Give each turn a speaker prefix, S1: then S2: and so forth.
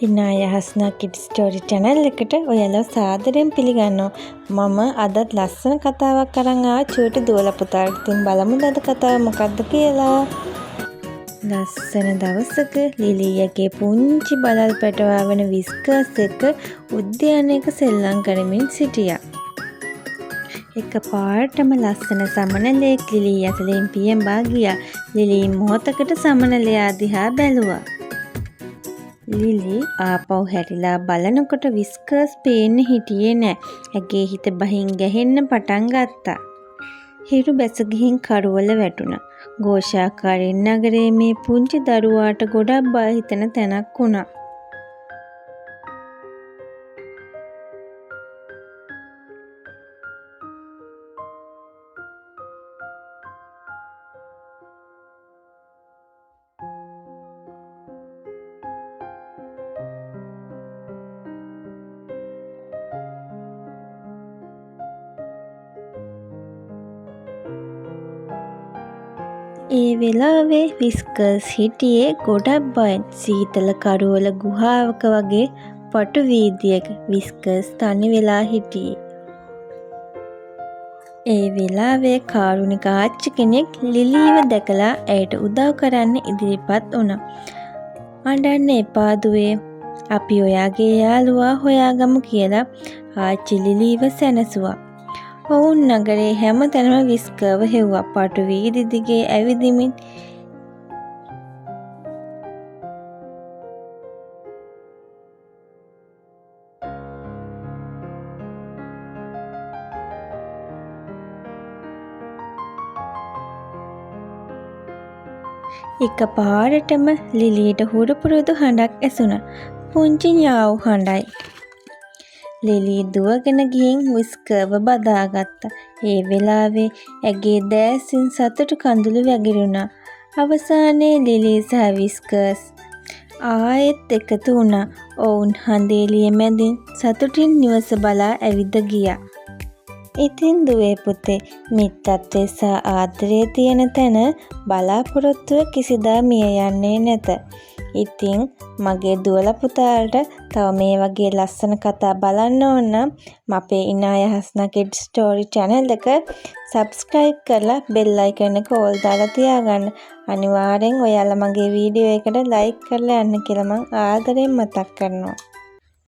S1: ඉනාය හස්නා kids story channel එකට ඔයාලා සාදරයෙන් පිළිගන්නවා. මම අදත් ලස්සන කතාවක් අරන් ආවා චූටි දුවලා පුතාට. ඉතින් බලමුද අද කතාව මොකක්ද කියලා. ලස්සන දවසක ලිලියගේ පුංචි බලල් පැටවා වන විස්කර්ස් එක්ක උද්‍යානයක සෙල්ලම් කරමින් සිටියා. එකපාරටම ලස්සන සමනලෙක් ලිලී ඇතුලෙන් පියඹා ගියා. ලිලී මොහොතකට සමනලයා දිහා බැලුවා. ලිලි ආපහු හැරිලා බලනකොට විස්කර්ස් පේන්නේ හිටියේ නෑ. ඇගේ හිත බහින් ගැහෙන්න පටන් ගත්තා. හිරු බැස ගිහින් කරුවල වැටුණා. ഘോഷාකාරී නගරයේ මේ පුංචි දරුවාට ගොඩක් බය හිතෙන තැනක් වුණා. ඒ වෙලාවේ විස්කර්ස් හිටියේ ගොඩක් බයෙන්. සීතල කරුවල ගුහාවක වගේ පටු වීදියක විස්කර්ස් තනි වෙලා හිටියේ. ඒ වෙලාවේ කාරුණික ආච්චි කෙනෙක් ලිලීව දැකලා ඇයට උදව් කරන්න ඉදිරිපත් වුණා. අඬන්න එපා දුවේ. අපි ඔයාගේ යාළුවා හොයාගමු කියලා ආච්චි ලිලීව සැනසුවා. ඔවුන් නගරේ හැම තැනම විස්කර්ව හෙව්වා. පටු වීදි දිගේ ඇවිදිමින් එකපාරටම ලිලීට හුරු පුරුදු හඬක් ඇසුණා. පුංචි ඤාව් හඬයි. ලිලී දුවගෙන ගිහින් විස්කර්ව බදාගත්තා. ඒ වෙලාවේ ඇගේ දෑසින් සතුටු කඳුළු වැగిරුණා. අවසානයේ ලිලී සහ විස්කර්ස් ආයෙත් එකතු වුණා. ඔවුන් හඳේලිය මැදින් සතුටින් නිවස බලා ඇවිද ගියා. ඉතින් දුවේ පුතේ, මිත්‍රත්වය සහ ආදරය තියෙන තැන බලාපොරොත්තුව කිසිදා මිය යන්නේ නැත. ඉතින් මගේ දුවලා පුතාලට තව මේ වගේ ලස්සන කතා බලන්න ඕන නම් අපේ ඉනාය හස්නා කිඩ්ස් ස්ටෝරි channel එක subscribe කරලා bell icon එක all දාලා තියාගන්න. අනිවාර්යෙන් ඔයාලා මගේ වීඩියෝ එකට like කරලා යන්න කියලා මම ආදරෙන් මතක් කරනවා.